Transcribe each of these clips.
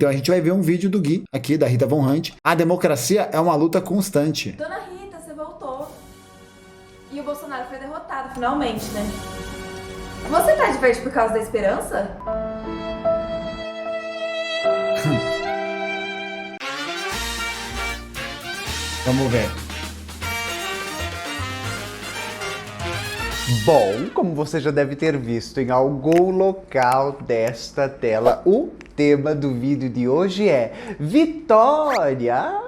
Então a gente vai ver um vídeo do Gui, aqui da Rita Von Hunt. A democracia é uma luta constante. Dona Rita, você voltou. E o Bolsonaro foi derrotado, finalmente, né? Você tá de verde por causa da esperança? Vamos ver. Bom, como você já deve ter visto em algum local desta tela, o tema do vídeo de hoje é Vitória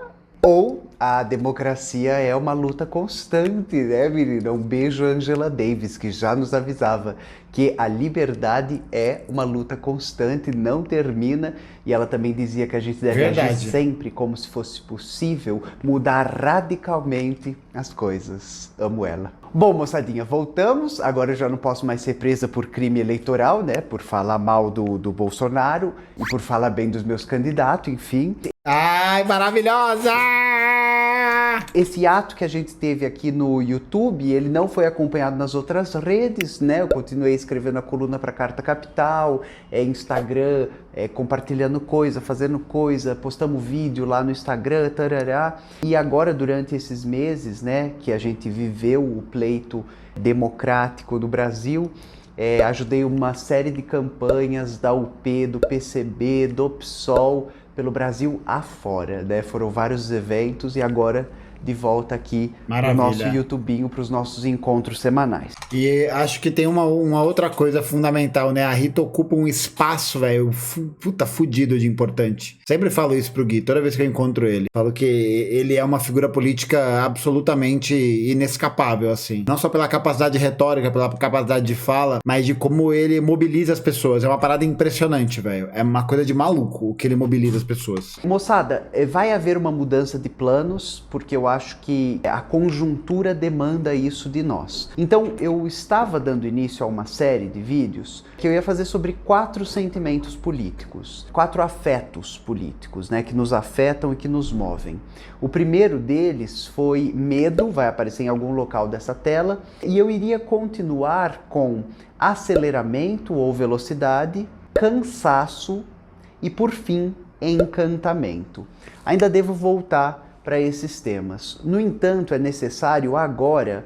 ou a democracia é uma luta constante, né, menina? Um beijo, Angela Davis, que já nos avisava que a liberdade é uma luta constante, não termina, e ela também dizia que a gente deve agir sempre como se fosse possível mudar radicalmente as coisas. Amo ela. Bom, moçadinha, voltamos. Agora eu já não posso mais ser presa por crime eleitoral, né? Por falar mal do Bolsonaro e por falar bem dos meus candidatos, enfim. Ai, maravilhosa! Esse ato que a gente teve aqui no YouTube, ele não foi acompanhado nas outras redes, né? Eu continuei escrevendo a coluna para Carta Capital, Instagram, compartilhando coisa, fazendo coisa, postamos vídeo lá no Instagram, tarará. E agora, durante esses meses, né, que a gente viveu o pleito democrático do Brasil, ajudei uma série de campanhas da UP, do PCB, do PSOL, pelo Brasil afora, né? Foram vários eventos e agora de volta aqui no nosso YouTubinho para os nossos encontros semanais. E acho que tem uma outra coisa fundamental, né? A Rita ocupa um espaço, velho, puta fudido de importante. Sempre falo isso pro Gui, toda vez que eu encontro ele. Falo que ele é uma figura política absolutamente inescapável, assim. Não só pela capacidade retórica, pela capacidade de fala, mas de como ele mobiliza as pessoas. É uma parada impressionante, velho. É uma coisa de maluco o que ele mobiliza as pessoas. Moçada, vai haver uma mudança de planos, porque eu acho que a conjuntura demanda isso de nós. Então, eu estava dando início a uma série de vídeos que eu ia fazer sobre 4 sentimentos políticos, 4 afetos políticos, né, que nos afetam e que nos movem. O primeiro deles foi medo, vai aparecer em algum local dessa tela, e eu iria continuar com aceleramento ou velocidade, cansaço e, por fim, encantamento. Ainda devo voltar para esses temas. No entanto, é necessário agora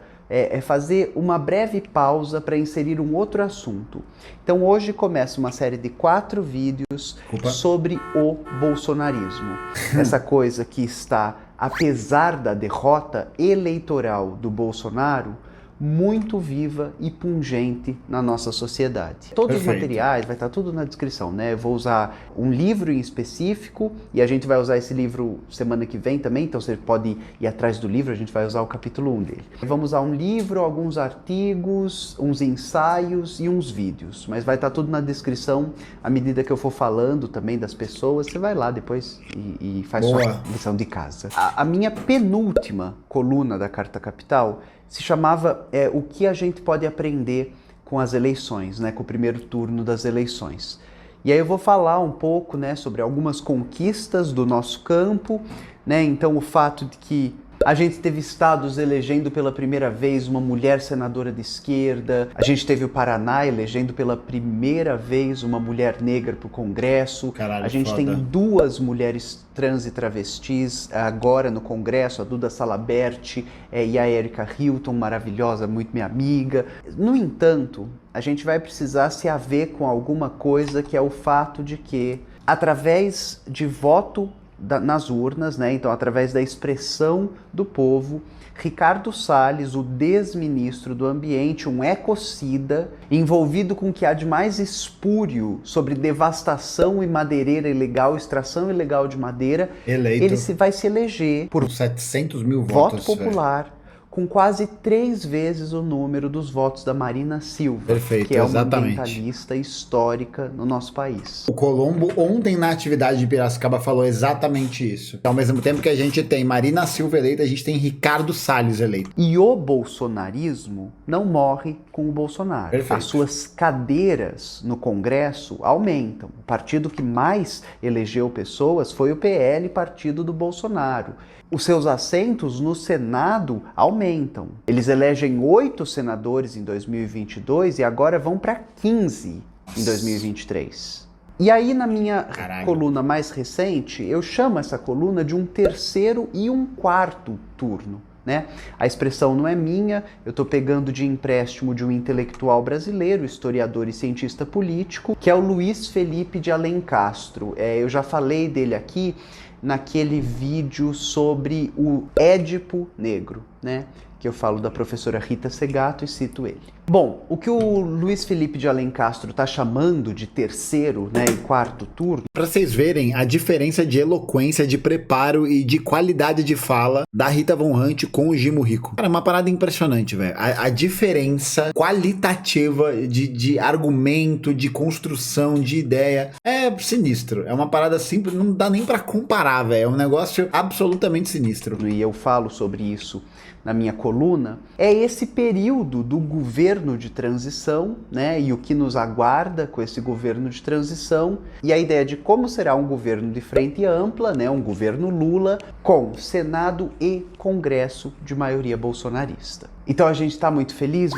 fazer uma breve pausa para inserir um outro assunto. Então hoje começa uma série de 4 vídeos sobre o bolsonarismo. Essa coisa que está, apesar da derrota eleitoral do Bolsonaro, muito viva e pungente na nossa sociedade. Todos os materiais, vai estar tudo na descrição, né? Eu vou usar um livro em específico e a gente vai usar esse livro semana que vem também, então você pode ir atrás do livro, a gente vai usar o capítulo 1 dele. Vamos usar um livro, alguns artigos, uns ensaios e uns vídeos, mas vai estar tudo na descrição à medida que eu for falando também das pessoas, você vai lá depois e faz sua lição de casa. A minha penúltima coluna da Carta Capital se chamava o que a gente pode aprender com as eleições, né, com o primeiro turno das eleições. E aí eu vou falar um pouco, né, sobre algumas conquistas do nosso campo, né, então o fato de que a gente teve estados elegendo pela primeira vez uma mulher senadora de esquerda, a gente teve o Paraná elegendo pela primeira vez uma mulher negra para o Congresso, a gente tem 2 mulheres trans e travestis agora no Congresso, a Duda Salabert e a Erika Hilton, maravilhosa, muito minha amiga. No entanto, a gente vai precisar se haver com alguma coisa que é o fato de que, através de voto nas urnas, né? Então, através da expressão do povo, Ricardo Salles, o desministro do Ambiente, um ecocida, envolvido com o que há de mais espúrio sobre devastação e madeireira ilegal, extração ilegal de madeira, ele vai se eleger por 700 mil voto popular, com quase 3 vezes o número dos votos da Marina Silva, que é uma ambientalista histórica no nosso país. O Colombo, ontem na atividade de Piracicaba, falou exatamente isso. Ao mesmo tempo que a gente tem Marina Silva eleita, a gente tem Ricardo Salles eleito. E o bolsonarismo não morre com o Bolsonaro. As suas cadeiras no Congresso aumentam. O partido que mais elegeu pessoas foi o PL, partido do Bolsonaro. Os seus assentos no Senado aumentam. Eles elegem 8 senadores em 2022 e agora vão para 15 em 2023. E aí na minha Caralho. coluna mais recente, eu chamo essa coluna de um terceiro e um quarto turno. Né? A expressão não é minha, eu estou pegando de empréstimo de um intelectual brasileiro, historiador e cientista político, que é o Luiz Felipe de Alencastro. Eu já falei dele aqui naquele vídeo sobre o Édipo Negro, né? Que eu falo da professora Rita Segato e cito ele. Bom, o que o Luiz Felipe de Alencastro está chamando de terceiro, né, e quarto turno... Pra vocês verem a diferença de eloquência, de preparo e de qualidade de fala da Rita Von Hunt com o Gimo Rico. Cara, é uma parada impressionante, velho. A diferença qualitativa de argumento, de construção, de ideia é sinistro. É uma parada simples, não dá nem pra comparar, velho. É um negócio absolutamente sinistro. E eu falo sobre isso na minha coluna, é esse período do governo de transição, né, e o que nos aguarda com esse governo de transição, e a ideia de como será um governo de frente ampla, né, um governo Lula, com Senado e Congresso de maioria bolsonarista. Então a gente está muito feliz,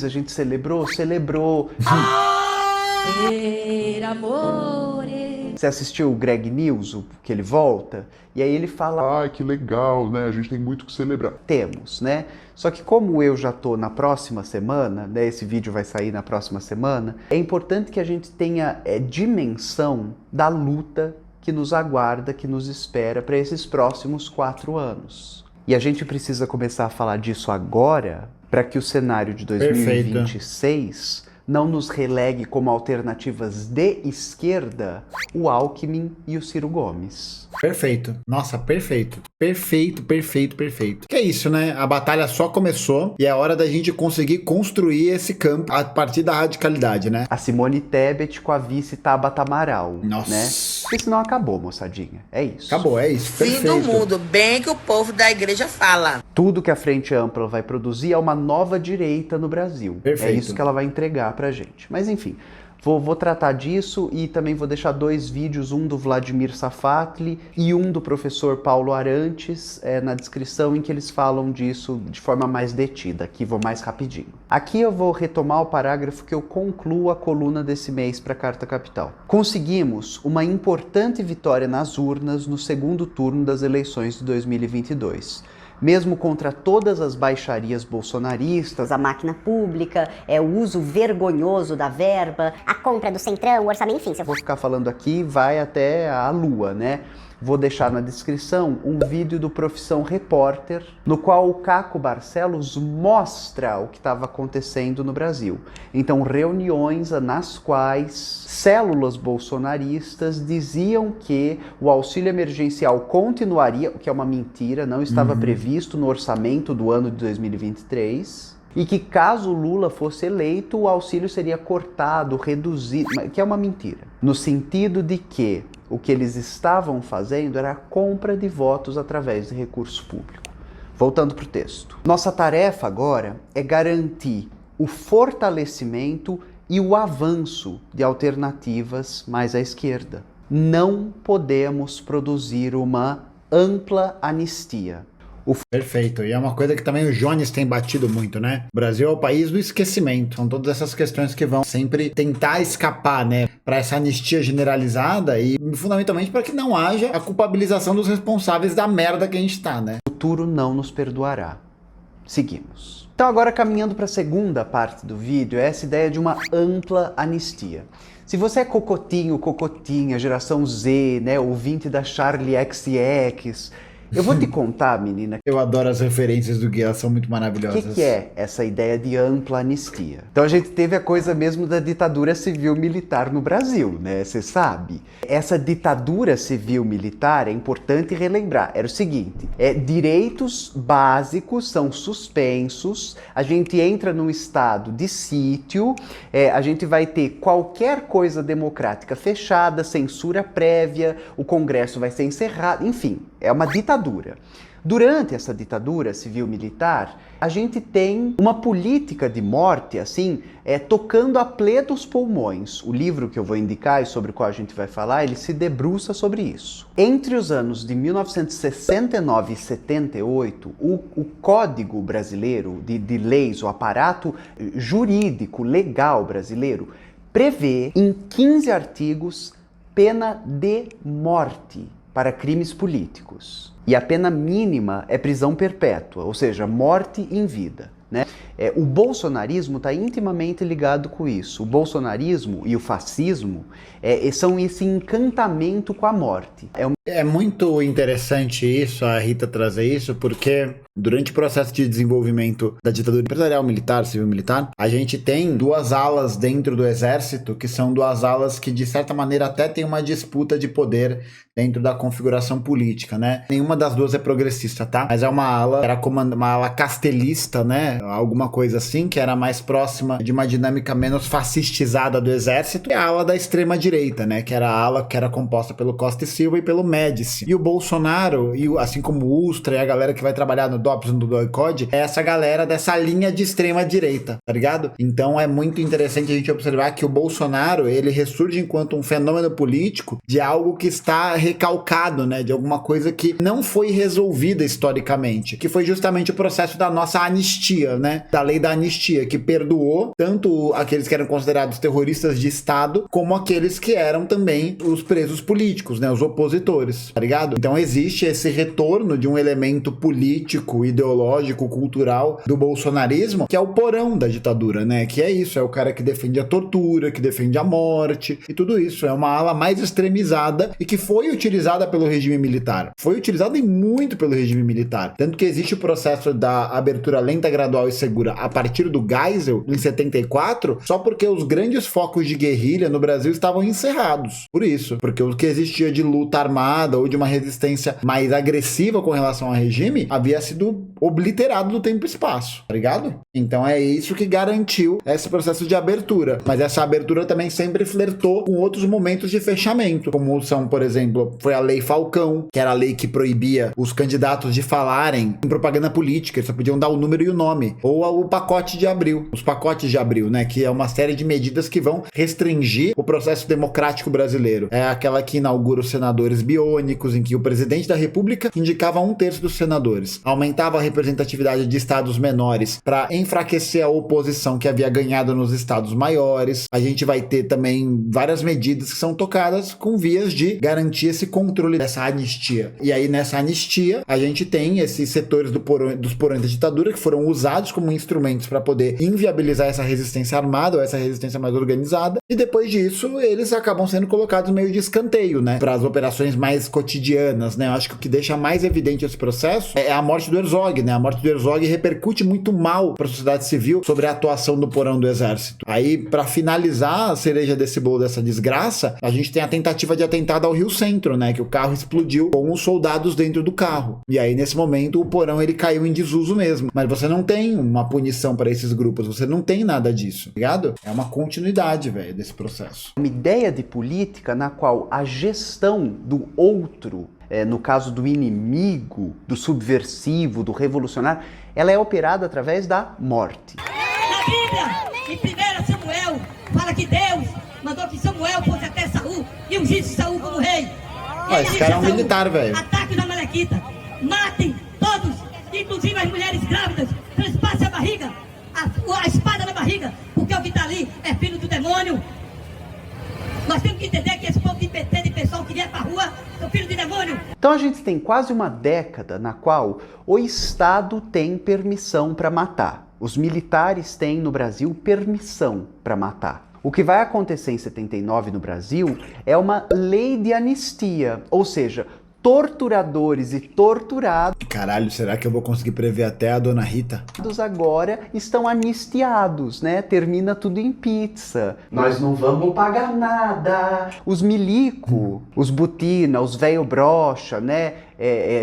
a gente celebrou. Você assistiu o Greg News, que ele volta? E aí ele fala... Ai, que legal, né? A gente tem muito que celebrar. Temos, né? Só que como eu já tô na próxima semana, né? Esse vídeo vai sair na próxima semana, é importante que a gente tenha dimensão da luta que nos aguarda, que nos espera para esses próximos 4 anos. E a gente precisa começar a falar disso agora para que o cenário de 2026... não nos relegue como alternativas de esquerda o Alckmin e o Ciro Gomes. Perfeito. Nossa, perfeito. Perfeito. Que é isso, né? A batalha só começou e é hora da gente conseguir construir esse campo a partir da radicalidade, né? A Simone Tebet com a vice Tabata Amaral. Nossa. Né? Porque senão acabou, moçadinha. É isso. Acabou, é isso. Fim Perfeito. do mundo, bem que o povo da igreja fala. Tudo que a Frente Ampla vai produzir é uma nova direita no Brasil. Perfeito. É isso que ela vai entregar pra gente. Mas enfim, vou tratar disso e também vou deixar 2 vídeos, um do Vladimir Safatli e um do professor Paulo Arantes na descrição, em que eles falam disso de forma mais detida. Aqui vou mais rapidinho. Aqui eu vou retomar o parágrafo que eu concluo a coluna desse mês para a Carta Capital. Conseguimos uma importante vitória nas urnas no segundo turno das eleições de 2022. Mesmo contra todas as baixarias bolsonaristas, a máquina pública, o uso vergonhoso da verba, a compra do Centrão, o orçamento, enfim. eu vou ficar falando aqui, vai até a lua, né? Vou deixar na descrição um vídeo do Profissão Repórter, no qual o Caco Barcelos mostra o que estava acontecendo no Brasil. Então, reuniões nas quais células bolsonaristas diziam que o auxílio emergencial continuaria, o que é uma mentira, não estava previsto no orçamento do ano de 2023. E que caso Lula fosse eleito, o auxílio seria cortado, reduzido, que é uma mentira. No sentido de que o que eles estavam fazendo era a compra de votos através de recurso público. Voltando para o texto. Nossa tarefa agora é garantir o fortalecimento e o avanço de alternativas mais à esquerda. Não podemos produzir uma ampla anistia. Perfeito. E é uma coisa que também o Jones tem batido muito, né? O Brasil é o país do esquecimento. São todas essas questões que vão sempre tentar escapar, né? Para essa anistia generalizada e fundamentalmente para que não haja a culpabilização dos responsáveis da merda que a gente tá, né? O futuro não nos perdoará. Seguimos. Então agora caminhando para a segunda parte do vídeo, é essa ideia de uma ampla anistia. Se você é cocotinha, geração Z, né? Ouvinte da Charlie XX... Eu vou te contar, menina. Eu adoro as referências do Gui, elas são muito O maravilhosas. que é essa ideia de ampla anistia? Então a gente teve a coisa mesmo da ditadura civil-militar no Brasil, né? Você sabe? Essa ditadura civil-militar, é importante relembrar, era o seguinte, direitos básicos são suspensos, a gente entra num estado de sítio, a gente vai ter qualquer coisa democrática fechada, censura prévia, o Congresso vai ser encerrado, enfim, é uma ditadura. Durante essa ditadura civil-militar, a gente tem uma política de morte, assim, tocando a plenos pulmões. O livro que eu vou indicar e sobre o qual a gente vai falar, ele se debruça sobre isso. Entre os anos de 1969 e 78, o Código Brasileiro de Leis, o aparato jurídico, legal brasileiro, prevê em 15 artigos pena de morte para crimes políticos. E a pena mínima é prisão perpétua, ou seja, morte em vida, né? O bolsonarismo está intimamente ligado com isso. O bolsonarismo e o fascismo são esse encantamento com a morte. É muito interessante isso, a Rita trazer isso, porque durante o processo de desenvolvimento da ditadura empresarial, militar, civil-militar, a gente tem duas alas dentro do exército, que são duas alas que, de certa maneira, até tem uma disputa de poder dentro da configuração política, né? Nenhuma das duas é progressista, tá? Mas é uma ala, era uma ala castelista, né? Alguma coisa assim, que era mais próxima de uma dinâmica menos fascistizada do exército, e a ala da extrema-direita, né? Que era a ala que era composta pelo Costa e Silva e pelo Médici. E o Bolsonaro, assim como o Ustra e a galera que vai trabalhar no DOPS, no DOI-CODE, é essa galera dessa linha de extrema-direita, tá ligado? Então é muito interessante a gente observar que o Bolsonaro, ele ressurge enquanto um fenômeno político de algo que está recalcado, né? De alguma coisa que não foi resolvida historicamente, que foi justamente o processo da nossa anistia, né? Da lei da anistia, que perdoou tanto aqueles que eram considerados terroristas de Estado, como aqueles que eram também os presos políticos, né? Os opositores, tá ligado? Então existe esse retorno de um elemento político, ideológico, cultural do bolsonarismo, que é o porão da ditadura, né? Que é isso, é o cara que defende a tortura, que defende a morte, e tudo isso. É uma ala mais extremizada e que foi utilizada pelo regime militar. Foi utilizada e muito pelo regime militar. Tanto que existe o processo da abertura lenta, gradual e segura a partir do Geisel, em 74, só porque os grandes focos de guerrilha no Brasil estavam encerrados. Por isso. Porque o que existia de luta armada ou de uma resistência mais agressiva com relação ao regime havia sido obliterado do tempo e espaço, tá ligado? Então é isso que garantiu esse processo de abertura. Mas essa abertura também sempre flertou com outros momentos de fechamento, como são, por exemplo, foi a Lei Falcão, que era a lei que proibia os candidatos de falarem em propaganda política, eles só podiam dar o número e o nome. Ou o pacote de abril, os pacotes de abril, né? Que é uma série de medidas que vão restringir o processo democrático brasileiro. É aquela que inaugura os senadores biônicos, em que o presidente da República indicava 1/3 dos senadores. Aumentava a representatividade de estados menores para enfraquecer a oposição que havia ganhado nos estados maiores. A gente vai ter também várias medidas que são tocadas com vias de garantir esse controle dessa anistia. E aí nessa anistia a gente tem esses setores dos porões da ditadura que foram usados como instrumentos para poder inviabilizar essa resistência armada ou essa resistência mais organizada, e depois disso eles acabam sendo colocados meio de escanteio, né, para as operações mais cotidianas, né. Eu acho que o que deixa mais evidente esse processo é a morte do Herzog, né. A morte do Herzog repercute muito mal para a sociedade civil sobre a atuação do porão do exército. Aí, para finalizar a cereja desse bolo dessa desgraça, a gente tem a tentativa de atentado ao Rio Centro, né, que o carro explodiu com os soldados dentro do carro. E aí, nesse momento, o porão ele caiu em desuso mesmo. Mas você não tem uma punição para esses grupos, você não tem nada disso, tá ligado? É uma continuidade, velho, desse processo. Uma ideia de política na qual a gestão do outro, no caso do inimigo, do subversivo, do revolucionário, ela é operada através da morte. Na Bíblia, em 1 Samuel, fala que Deus mandou que Samuel fosse até Saul e ungisse Saul como rei. Esse cara é um militar, velho. Ataque da Amalequita, matem todos, inclusive as mulheres grávidas, transpassem a barriga, a espada na barriga, porque o que está ali é filho do demônio. Nós temos que entender que esse povo de PT, de pessoal que vier pra rua, é filho de demônio. Então a gente tem quase uma década na qual o Estado tem permissão para matar. Os militares têm no Brasil permissão para matar. O que vai acontecer em 79 no Brasil é uma lei de anistia, ou seja, torturadores e torturados Caralho, será que eu vou conseguir prever até a dona Rita? agora estão anistiados, né? Termina tudo em pizza. Nós não vamos pagar nada. Os milico, os butina, os velho brocha, né?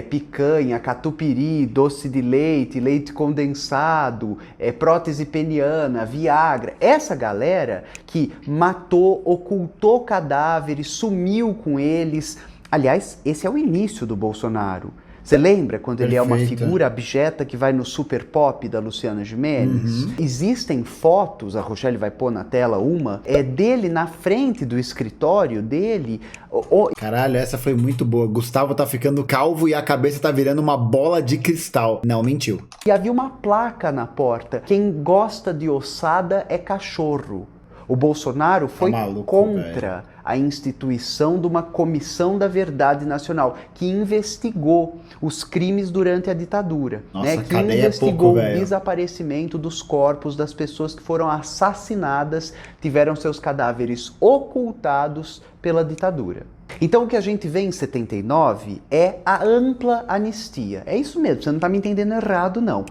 Picanha, catupiry, doce de leite, leite condensado, prótese peniana, Viagra. Essa galera que matou, ocultou cadáveres, sumiu com eles. Aliás, esse é o início do Bolsonaro. Você lembra quando ele é uma figura abjeta que vai no super pop da Luciana Gimenez? Uhum. Existem fotos, a Rochelle vai pôr na tela uma, dele na frente do escritório dele. Caralho, essa foi muito boa. Gustavo tá ficando calvo e a cabeça tá virando uma bola de cristal. Não, mentiu. E havia uma placa na porta. Quem gosta de ossada é cachorro. O Bolsonaro foi maluco, contra a instituição de uma Comissão da Verdade Nacional, que investigou os crimes durante a ditadura, Nossa, né? Que cadeia é investigou pouco, o velho. desaparecimento dos corpos das pessoas que foram assassinadas, tiveram seus cadáveres ocultados pela ditadura. Então o que a gente vê em 79 é a ampla anistia. É isso mesmo, você não está me entendendo errado, não.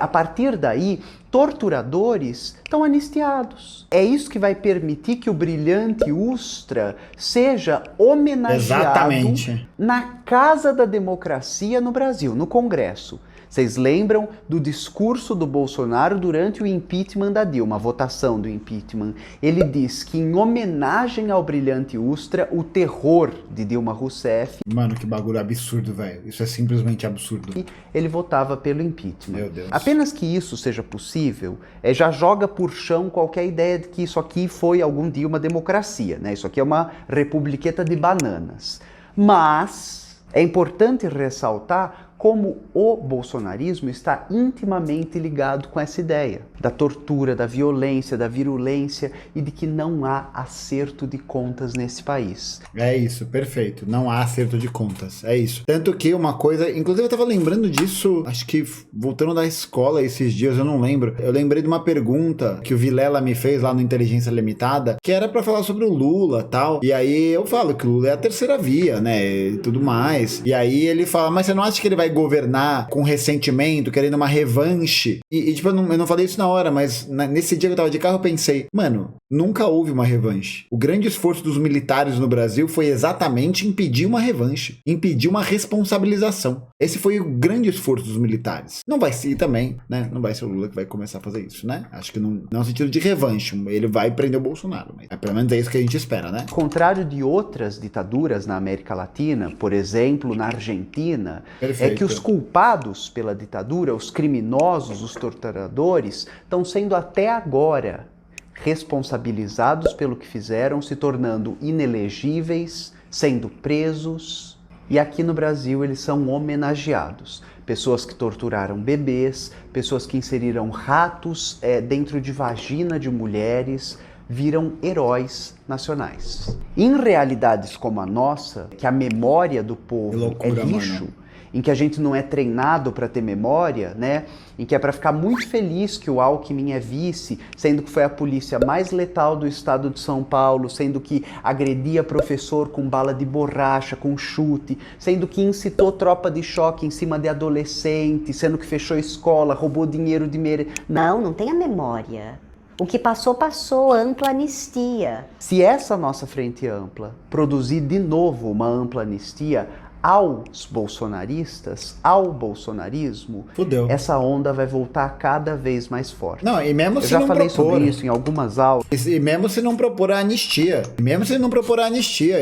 A partir daí, torturadores estão anistiados. É isso que vai permitir que o brilhante Ustra seja homenageado Exatamente. na Casa da Democracia no Brasil, no Congresso. Vocês lembram do discurso do Bolsonaro durante o impeachment da Dilma, a votação do impeachment? Ele diz que, em homenagem ao brilhante Ustra, o terror de Dilma Rousseff, Mano, que bagulho absurdo, velho. Isso é simplesmente absurdo. ele votava pelo impeachment. Meu Deus. Apenas que isso seja possível, já joga por chão qualquer ideia de que isso aqui foi algum dia uma democracia, né? Isso aqui é uma republiqueta de bananas. Mas é importante ressaltar como o bolsonarismo está intimamente ligado com essa ideia da tortura, da violência, da virulência e de que não há acerto de contas nesse país. É isso, perfeito. Não há acerto de contas. É isso. Tanto que uma coisa... Inclusive eu tava lembrando disso, acho que voltando da escola esses dias, eu não lembro. Eu lembrei de uma pergunta que o Vilela me fez lá no Inteligência Limitada, que era pra falar sobre o Lula e tal. E aí eu falo que o Lula é a terceira via, né? E tudo mais. E aí ele fala, mas você não acha que ele vai governar com ressentimento, querendo uma revanche? E tipo, eu não falei isso na hora, mas nesse dia que eu tava de carro eu pensei, mano, nunca houve uma revanche. O grande esforço dos militares no Brasil foi exatamente impedir uma revanche, impedir uma responsabilização. Esse foi o grande esforço dos militares. Não vai ser também, né? Não vai ser o Lula que vai começar a fazer isso, né? Acho que não é um sentido de revanche. Ele vai prender o Bolsonaro, mas pelo menos é isso que a gente espera, né? Ao contrário de outras ditaduras na América Latina, por exemplo, na Argentina, Perfeito. é que os culpados pela ditadura, os criminosos, os torturadores, estão sendo até agora responsabilizados pelo que fizeram, se tornando inelegíveis, sendo presos. E aqui no Brasil eles são homenageados. Pessoas que torturaram bebês, pessoas que inseriram ratos dentro de vagina de mulheres, viram heróis nacionais. Em realidades como a nossa, que a memória do povo loucura, é lixo, mano. Em que a gente não é treinado para ter memória, né? Em que é para ficar muito feliz que o Alckmin é vice, sendo que foi a polícia mais letal do estado de São Paulo, sendo que agredia professor com bala de borracha, com chute, sendo que incitou tropa de choque em cima de adolescentes, sendo que fechou escola, roubou dinheiro de Não tem a memória. O que passou, passou, ampla anistia. Se essa nossa frente ampla produzir de novo uma ampla anistia aos bolsonaristas, ao bolsonarismo, Fudeu. essa onda vai voltar cada vez mais forte. Não, e mesmo Eu se já não falei propor, sobre isso em algumas aulas. E mesmo se não propor a anistia.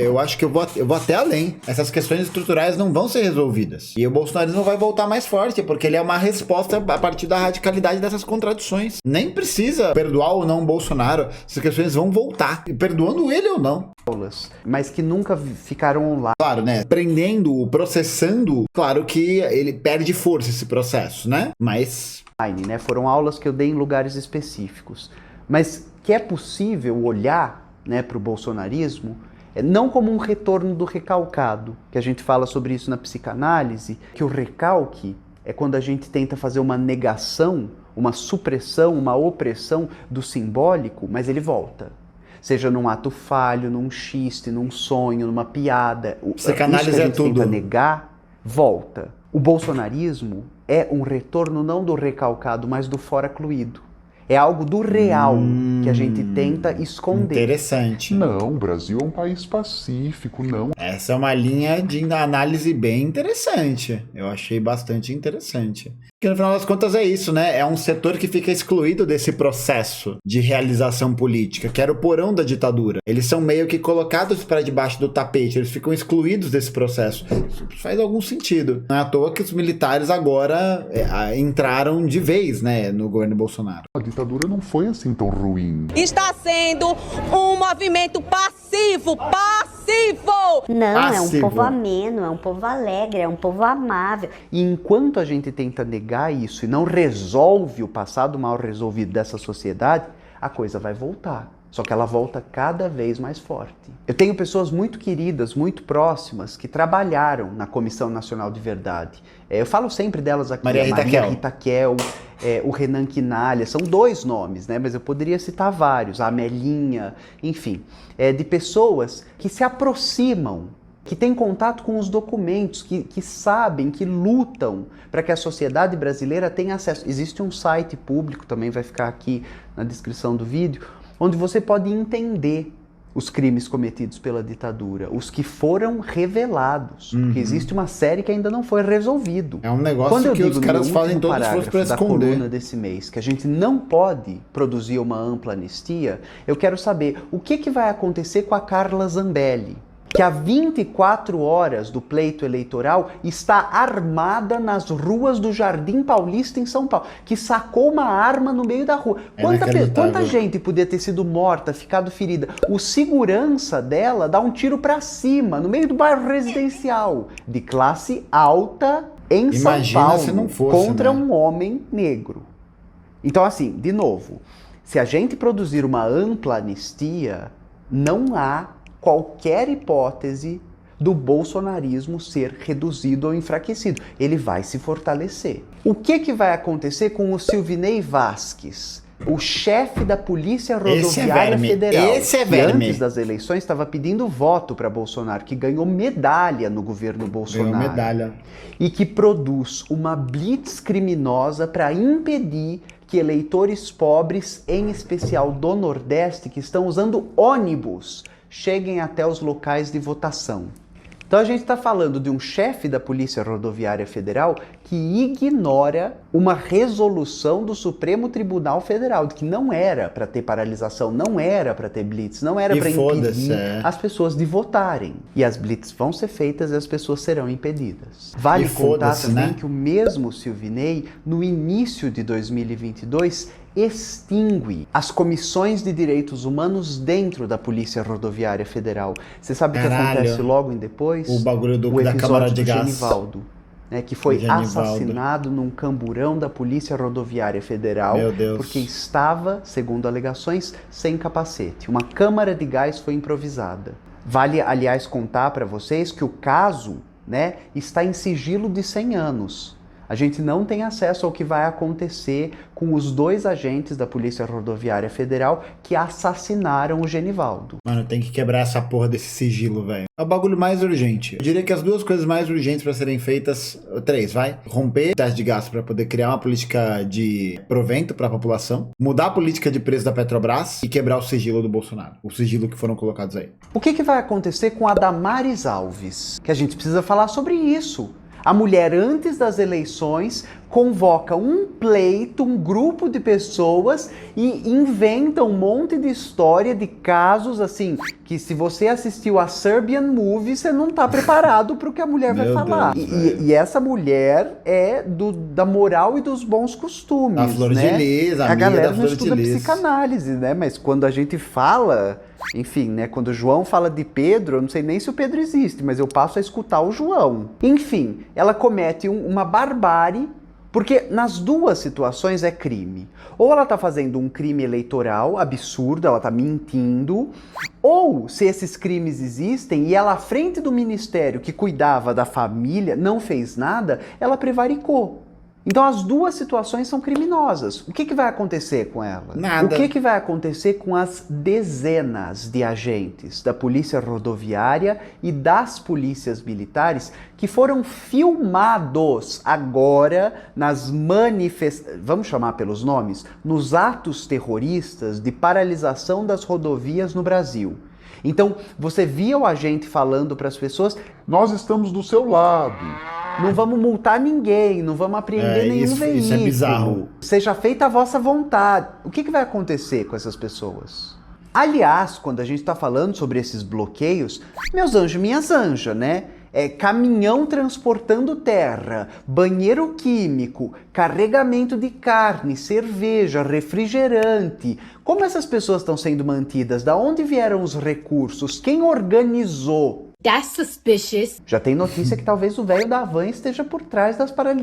Eu acho que eu vou até além. Essas questões estruturais não vão ser resolvidas. E o bolsonarismo vai voltar mais forte, porque ele é uma resposta a partir da radicalidade dessas contradições. Nem precisa perdoar ou não o Bolsonaro. Essas questões vão voltar. Perdoando ele ou não. Mas que nunca ficaram online. Claro, né? Prendendo, processando, claro que ele perde força esse processo, né? Mas... Né? Foram aulas que eu dei em lugares específicos. Mas que é possível olhar, né, para o bolsonarismo não como um retorno do recalcado, que a gente fala sobre isso na psicanálise, que o recalque é quando a gente tenta fazer uma negação, uma supressão, uma opressão do simbólico, mas ele volta. Seja num ato falho, num xiste, num sonho, numa piada. Psicanálise isso que a é gente tudo. tenta negar, volta. O bolsonarismo é um retorno não do recalcado, mas do fora-cluído. É algo do real que a gente tenta esconder. Interessante. Não, o Brasil é um país pacífico, não. Essa é uma linha de análise bem interessante. Eu achei bastante interessante. Porque no final das contas é isso, né? É um setor que fica excluído desse processo de realização política, que era o porão da ditadura. Eles são meio que colocados para debaixo do tapete, eles ficam excluídos desse processo. Isso faz algum sentido. Não é à toa que os militares agora entraram de vez, né, no governo Bolsonaro. A ditadura não foi assim tão ruim. Está sendo um movimento passivo. Não, é um Passivo. povo ameno, é um povo alegre, é um povo amável. E enquanto a gente tenta negar isso e não resolve o passado mal resolvido dessa sociedade, a coisa vai voltar. Só que ela volta cada vez mais forte. Eu tenho pessoas muito queridas, muito próximas, que trabalharam na Comissão Nacional de Verdade. Eu falo sempre delas aqui. Maria Rita Kel, o Renan Quinalha, são 2 nomes, né? Mas eu poderia citar vários, a Amelinha, enfim. De pessoas que se aproximam, que têm contato com os documentos, que sabem, que lutam para que a sociedade brasileira tenha acesso. Existe um site público, também vai ficar aqui na descrição do vídeo, onde você pode entender os crimes cometidos pela ditadura, os que foram revelados, porque existe uma série que ainda não foi resolvido. É um negócio que os caras fazem todo esforço para esconder. Coluna desse mês, que a gente não pode produzir uma ampla anistia, eu quero saber o que vai acontecer com a Carla Zambelli, que há 24 horas do pleito eleitoral está armada nas ruas do Jardim Paulista em São Paulo, que sacou uma arma no meio da rua. Quanta gente podia ter sido morta, ficado ferida? O segurança dela dá um tiro pra cima, no meio do bairro residencial, de classe alta em São Paulo, se não fosse, contra né? um homem negro. Então, assim, de novo, se a gente produzir uma ampla anistia, não há qualquer hipótese do bolsonarismo ser reduzido ou enfraquecido. Ele vai se fortalecer. O que vai acontecer com o Silvinei Vasquez, o chefe da Polícia Rodoviária Federal, que antes das eleições estava pedindo voto para Bolsonaro, que ganhou medalha no governo Bolsonaro. Ganhou medalha. E que produz uma blitz criminosa para impedir que eleitores pobres, em especial do Nordeste, que estão usando ônibus, cheguem até os locais de votação. Então a gente está falando de um chefe da Polícia Rodoviária Federal que ignora uma resolução do Supremo Tribunal Federal, de que não era para ter paralisação, não era para ter blitz, não era para impedir as pessoas de votarem. E as blitz vão ser feitas e as pessoas serão impedidas. Vale contar também que o mesmo Silvinei, no início de 2022, extingue as comissões de direitos humanos dentro da Polícia Rodoviária Federal. Você sabe o que acontece logo em depois? O bagulho da câmara de gás. Genivaldo, né, que foi assassinado num camburão da Polícia Rodoviária Federal, porque estava, segundo alegações, sem capacete. Uma câmara de gás foi improvisada. Vale, aliás, contar para vocês que o caso, né, está em sigilo de 100 anos. A gente não tem acesso ao que vai acontecer com os 2 agentes da Polícia Rodoviária Federal que assassinaram o Genivaldo. Mano, tem que quebrar essa porra desse sigilo, velho. É o bagulho mais urgente. Eu diria que as 2 coisas mais urgentes para serem feitas, 3, vai. Romper o teste de gasto para poder criar uma política de provento para a população, mudar a política de preço da Petrobras e quebrar o sigilo do Bolsonaro. O sigilo que foram colocados aí. O que vai acontecer com a Damares Alves? Que a gente precisa falar sobre isso. A mulher, antes das eleições, convoca um pleito, um grupo de pessoas e inventa um monte de história de casos, assim, que se você assistiu a Serbian Movie, você não tá preparado para o que a mulher vai falar. E essa mulher é da moral e dos bons costumes, a Flor de Lis, a galera não estuda psicanálise, né? Mas quando a gente fala... Enfim, né? Quando o João fala de Pedro, eu não sei nem se o Pedro existe, mas eu passo a escutar o João. Enfim, ela comete uma barbárie, porque nas 2 situações é crime. Ou ela tá fazendo um crime eleitoral absurdo, ela tá mentindo, ou se esses crimes existem e ela à frente do ministério que cuidava da família não fez nada, ela prevaricou. Então as 2 situações são criminosas. O que vai acontecer com ela? Nada. O que vai acontecer com as dezenas de agentes da Polícia Rodoviária e das polícias militares que foram filmados agora nas manifestações, vamos chamar pelos nomes, nos atos terroristas de paralisação das rodovias no Brasil? Então, você via o agente falando para as pessoas: nós estamos do seu lado. Não vamos multar ninguém, não vamos apreender nenhum veículo. Isso é bizarro. Seja feita a vossa vontade. O que vai acontecer com essas pessoas? Aliás, quando a gente está falando sobre esses bloqueios, meus anjos, minhas anjas, né? Caminhão transportando terra, banheiro químico, carregamento de carne, cerveja, refrigerante. Como essas pessoas estão sendo mantidas? Da onde vieram os recursos? Quem organizou That's suspicious. Já tem notícia que talvez o velho da van esteja por trás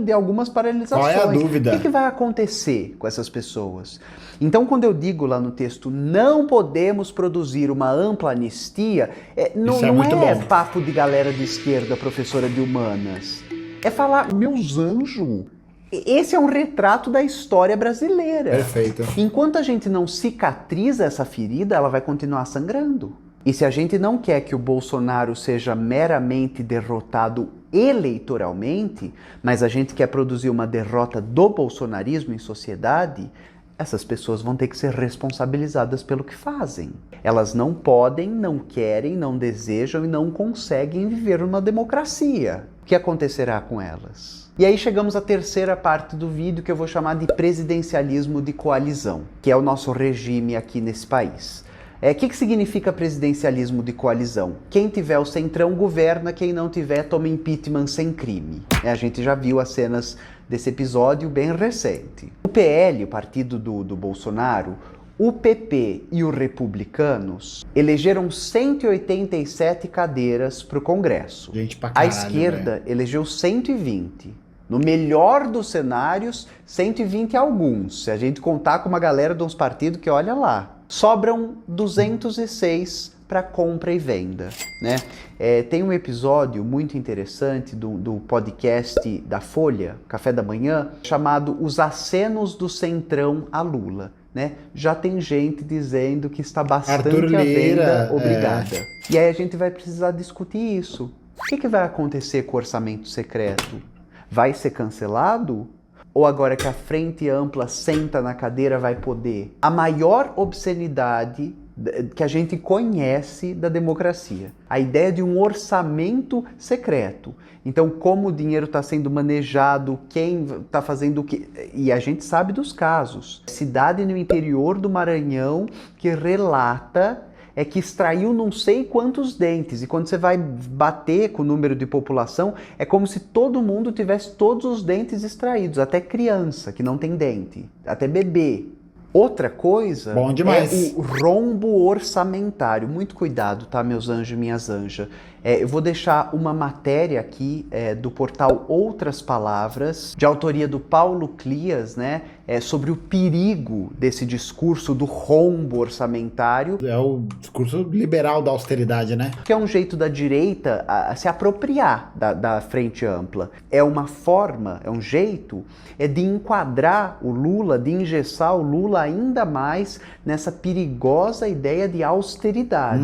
de algumas paralisações. Qual é a dúvida? O que vai acontecer com essas pessoas? Então, quando eu digo lá no texto, não podemos produzir uma ampla anistia, não é papo de galera de esquerda, professora de humanas. É falar, Meus anjos. esse é um retrato da história brasileira. Perfeito. Enquanto a gente não cicatriza essa ferida, ela vai continuar sangrando. E se a gente não quer que o Bolsonaro seja meramente derrotado eleitoralmente, mas a gente quer produzir uma derrota do bolsonarismo em sociedade, essas pessoas vão ter que ser responsabilizadas pelo que fazem. Elas não podem, não querem, não desejam e não conseguem viver numa democracia. O que acontecerá com elas? E aí chegamos à terceira parte do vídeo, que eu vou chamar de presidencialismo de coalizão, que é o nosso regime aqui nesse país. O que significa presidencialismo de coalizão? Quem tiver o centrão governa, quem não tiver toma impeachment sem crime. A gente já viu as cenas desse episódio bem recente. O PL, o partido do Bolsonaro, o PP e os republicanos elegeram 187 cadeiras para o Congresso. Gente pra caralho, a esquerda elegeu 120. No melhor dos cenários, 120 alguns. Se a gente contar com uma galera de uns partidos que olha lá. Sobram 206 para compra e venda, né? Tem um episódio muito interessante do podcast da Folha, Café da Manhã, chamado Os Acenos do Centrão a Lula, né? Já tem gente dizendo que está bastante à venda, obrigada. E aí a gente vai precisar discutir isso. O que vai acontecer com o orçamento secreto? Vai ser cancelado? Ou agora que a frente ampla senta na cadeira vai poder? A maior obscenidade que a gente conhece da democracia. A ideia de um orçamento secreto. Então, como o dinheiro está sendo manejado, quem está fazendo o quê? E a gente sabe dos casos. Cidade no interior do Maranhão que relata que extraiu não sei quantos dentes. E quando você vai bater com o número de população, é como se todo mundo tivesse todos os dentes extraídos. Até criança que não tem dente. Até bebê. Outra coisa é o rombo orçamentário. Muito cuidado, tá, meus anjos e minhas anjas. Eu vou deixar uma matéria aqui do portal Outras Palavras, de autoria do Paulo Clias, né, sobre o perigo desse discurso do rombo orçamentário. É o discurso liberal da austeridade, né? Que é um jeito da direita a se apropriar da frente ampla. É uma forma, é um jeito de enquadrar o Lula, de engessar o Lula ainda mais nessa perigosa ideia de austeridade.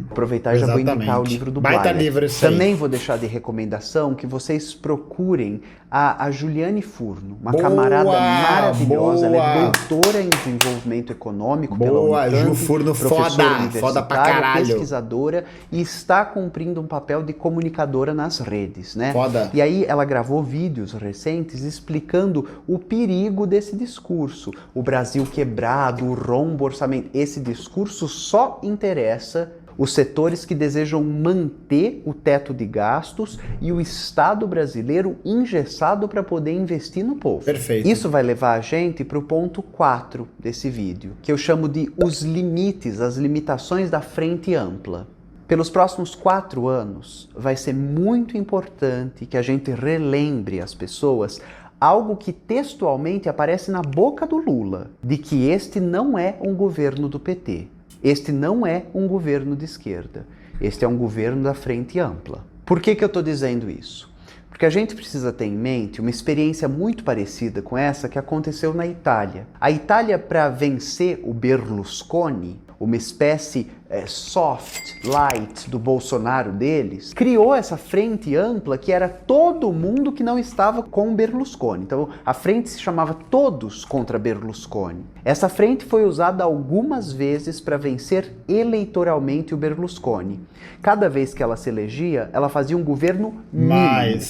Aproveitar e já vou indicar o livro do Baita livro esse Também vou deixar de recomendação que vocês procurem a Juliane Furno, uma camarada maravilhosa. Ela é doutora em desenvolvimento econômico pela Unicamp, Ju Furno, foda pra caralho, pesquisadora, e está cumprindo um papel de comunicadora nas redes, né? Foda. E aí ela gravou vídeos recentes explicando o perigo desse discurso. O Brasil quebrado, o rombo orçamento. Esse discurso só interessa os setores que desejam manter o teto de gastos e o Estado brasileiro engessado para poder investir no povo. Perfeito. Isso vai levar a gente para o ponto 4 desse vídeo, que eu chamo de os limites, as limitações da frente ampla. Pelos próximos 4 anos, vai ser muito importante que a gente relembre as pessoas algo que textualmente aparece na boca do Lula, de que este não é um governo do PT. Este não é um governo de esquerda. Este é um governo da frente ampla. Por que eu estou dizendo isso? Porque a gente precisa ter em mente uma experiência muito parecida com essa que aconteceu na Itália. A Itália, para vencer o Berlusconi, uma espécie soft, light do Bolsonaro deles, criou essa frente ampla que era todo mundo que não estava com Berlusconi. Então a frente se chamava Todos contra Berlusconi. Essa frente foi usada algumas vezes para vencer eleitoralmente o Berlusconi. Cada vez que ela se elegia, ela fazia um governo mínimo.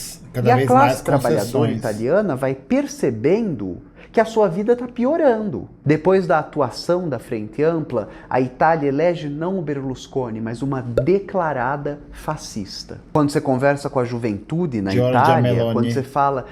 E a classe trabalhadora italiana vai percebendo que a sua vida está piorando. Depois da atuação da Frente Ampla, a Itália elege não o Berlusconi, mas uma declarada fascista. Quando você conversa com a juventude na Itália, quando você fala...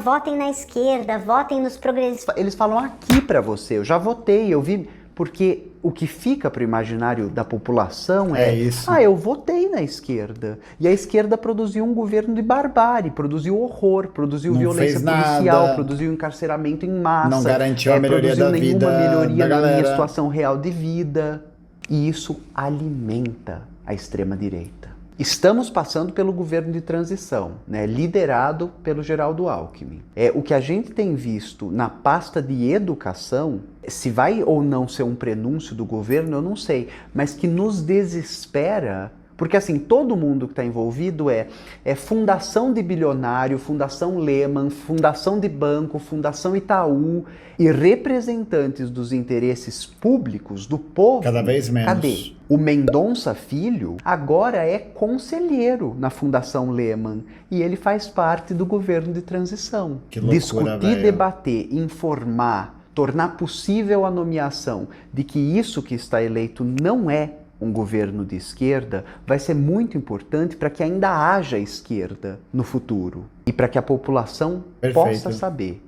votem na esquerda, votem nos progressistas. Eles falam aqui para você, eu já votei, eu vi... porque o que fica para o imaginário da população É isso. eu votei na esquerda. E a esquerda produziu um governo de barbárie, produziu horror, produziu Não violência fez nada. policial, produziu encarceramento em massa. Não garantiu a melhoria produziu da nenhuma vida melhoria da na minha galera. situação real de vida. E isso alimenta a extrema-direita. Estamos passando pelo governo de transição, né, liderado pelo Geraldo Alckmin. O que a gente tem visto na pasta de educação, se vai ou não ser um prenúncio do governo, eu não sei, mas que nos desespera, porque assim, todo mundo que está envolvido é fundação de bilionário, fundação Lehman, fundação de banco, fundação Itaú e representantes dos interesses públicos do povo. Cada vez menos. Cadê? O Mendonça Filho agora é conselheiro na Fundação Lehman e ele faz parte do governo de transição. Que loucura, discutir, velho. debater, informar, tornar possível a nomeação de que isso que está eleito não é um governo de esquerda, vai ser muito importante para que ainda haja esquerda no futuro e para que a população possa saber.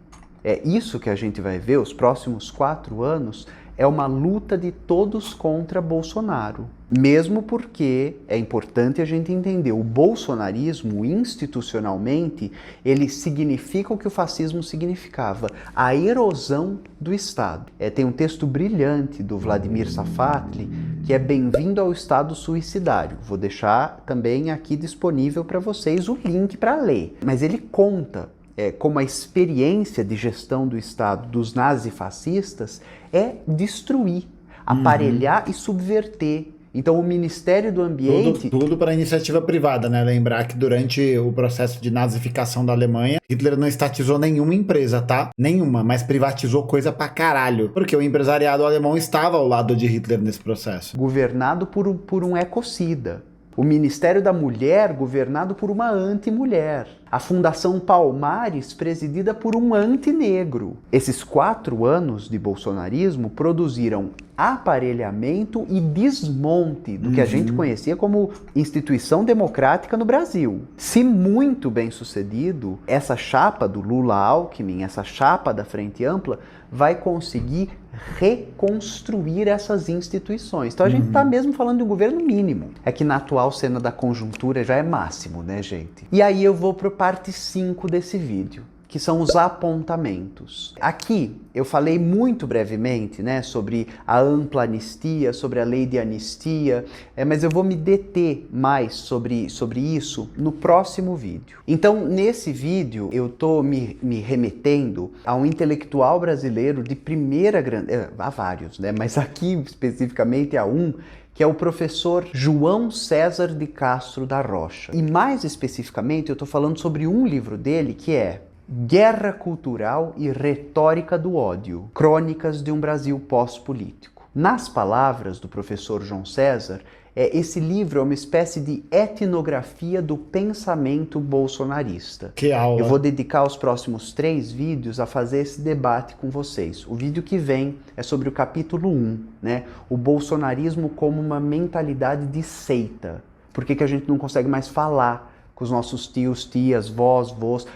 É isso que a gente vai ver os próximos 4 anos, é uma luta de todos contra Bolsonaro. Mesmo porque é importante a gente entender, o bolsonarismo institucionalmente, ele significa o que o fascismo significava, a erosão do Estado. Tem um texto brilhante do Vladimir Safatli, que é Bem-vindo ao Estado Suicidário. Vou deixar também aqui disponível para vocês o link para ler. Mas ele conta como a experiência de gestão do Estado dos nazifascistas é destruir, aparelhar e subverter. Então o Ministério do Ambiente... Tudo para iniciativa privada, né? Lembrar que durante o processo de nazificação da Alemanha, Hitler não estatizou nenhuma empresa, tá? Nenhuma, mas privatizou coisa pra caralho. Porque o empresariado alemão estava ao lado de Hitler nesse processo. Governado por um ecocida. O Ministério da Mulher governado por uma anti-mulher. A Fundação Palmares presidida por um anti-negro. Esses 4 anos de bolsonarismo produziram aparelhamento e desmonte do que a gente conhecia como instituição democrática no Brasil. Se muito bem sucedido, essa chapa do Lula-Alckmin, essa chapa da Frente Ampla, vai conseguir reconstruir essas instituições. Então a gente está mesmo falando de um governo mínimo. É que na atual cena da conjuntura já é máximo, né, gente? E aí eu vou para parte 5 desse vídeo, que são os apontamentos. Aqui eu falei muito brevemente, né, sobre a ampla anistia, sobre a lei de anistia, mas eu vou me deter mais sobre isso no próximo vídeo. Então, nesse vídeo, eu estou me remetendo a um intelectual brasileiro de primeira grandeza, há vários, né, mas aqui especificamente a um, que é o professor João César de Castro da Rocha. E mais especificamente, eu estou falando sobre um livro dele que é Guerra Cultural e Retórica do Ódio, Crônicas de um Brasil Pós-Político. Nas palavras do professor João César, esse livro é uma espécie de etnografia do pensamento bolsonarista. Que aula! Eu vou dedicar os próximos 3 vídeos a fazer esse debate com vocês. O vídeo que vem é sobre o capítulo 1, né? O bolsonarismo como uma mentalidade de seita. Por que a gente não consegue mais falar com os nossos tios, tias, vós,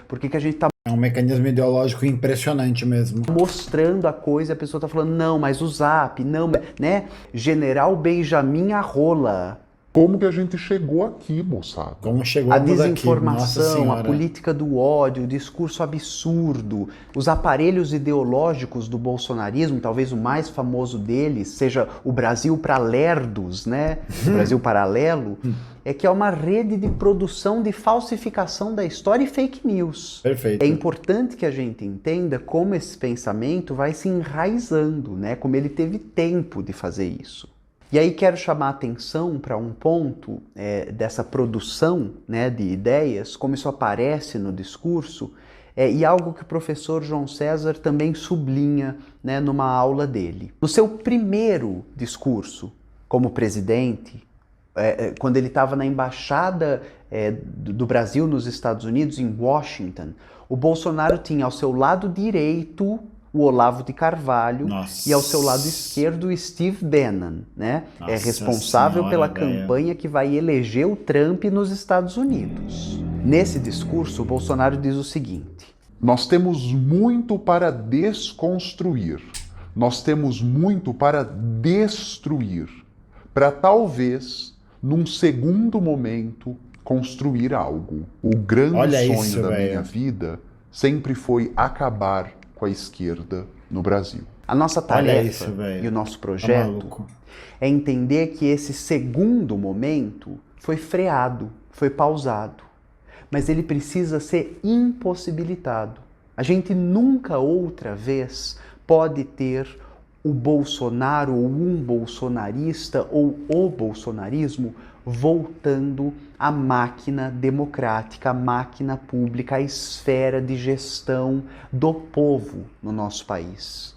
por que a gente tá É um mecanismo ideológico impressionante mesmo. mostrando a coisa e a pessoa tá falando, não, mas o Zap, não, né? General Benjamin Arrola. Como que a gente chegou aqui, moçada? Como chegou A aqui? Nossa desinformação, a Senhora. política do ódio, o discurso absurdo, os aparelhos ideológicos do bolsonarismo, talvez o mais famoso deles seja o Brasil para lerdos, né? O Brasil Paralelo, que é uma rede de produção de falsificação da história e fake news. Perfeito. É importante que a gente entenda como esse pensamento vai se enraizando, né? Como ele teve tempo de fazer isso. E aí quero chamar a atenção para um ponto dessa produção, né, de ideias, como isso aparece no discurso, e algo que o professor João César também sublinha, né, numa aula dele. No seu primeiro discurso como presidente, quando ele estava na embaixada do Brasil nos Estados Unidos, em Washington, o Bolsonaro tinha ao seu lado direito o Olavo de Carvalho. Nossa. E ao seu lado esquerdo o Steve Bannon, né? Nossa responsável Senhora, pela velho. campanha que vai eleger o Trump nos Estados Unidos. Nesse discurso, o Bolsonaro diz o seguinte: Nós temos muito para desconstruir. Nós temos muito para destruir, para talvez, num segundo momento, construir algo. O grande Olha sonho isso, da velho. minha vida sempre foi acabar com a esquerda no Brasil. A nossa Olha tarefa isso, velho. e o nosso Tá projeto maluco. é entender que esse segundo momento foi freado, foi pausado, mas ele precisa ser impossibilitado. A gente nunca outra vez pode ter o Bolsonaro ou um bolsonarista ou o bolsonarismo voltando à máquina democrática, à máquina pública, à esfera de gestão do povo no nosso país.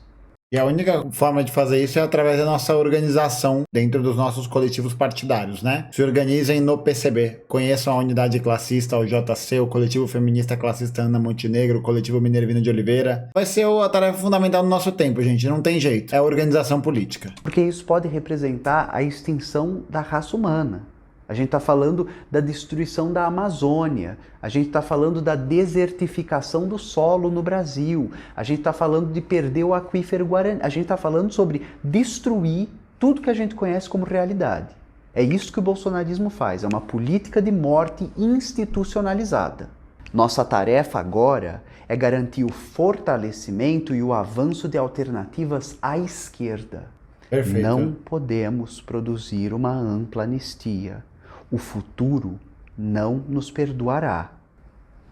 E a única forma de fazer isso é através da nossa organização dentro dos nossos coletivos partidários, né? Se organizem no PCB. Conheçam a Unidade Classista, o JC, o Coletivo Feminista Classista Ana Montenegro, o Coletivo Minervino de Oliveira. Vai ser a tarefa fundamental no nosso tempo, gente. Não tem jeito. É a organização política. Porque isso pode representar a extinção da raça humana. A gente está falando da destruição da Amazônia, a gente está falando da desertificação do solo no Brasil, a gente está falando de perder o aquífero Guarani, a gente está falando sobre destruir tudo que a gente conhece como realidade. É isso que o bolsonarismo faz, é uma política de morte institucionalizada. Nossa tarefa agora é garantir o fortalecimento e o avanço de alternativas à esquerda. Perfeito. Não podemos produzir uma ampla anistia. O futuro não nos perdoará.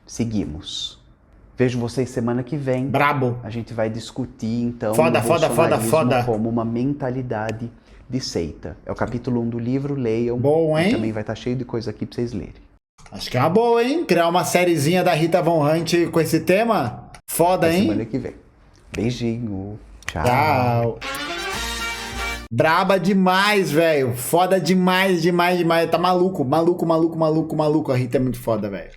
Seguimos. Vejo vocês semana que vem. Brabo. A gente vai discutir, então, Foda, o foda, foda, bolsonarismo foda. como uma mentalidade de seita. É o capítulo 1 do livro, leiam. Bom, hein? E também vai estar cheio de coisa aqui para vocês lerem. Acho que é uma boa, hein? Criar uma sériezinha da Rita Von Hunt com esse tema. Foda, Até hein? semana que vem. Beijinho. Tchau. Tchau. Braba demais, velho. Foda demais, demais, demais. Tá maluco, maluco, maluco, maluco, maluco. A Rita é muito foda, velho.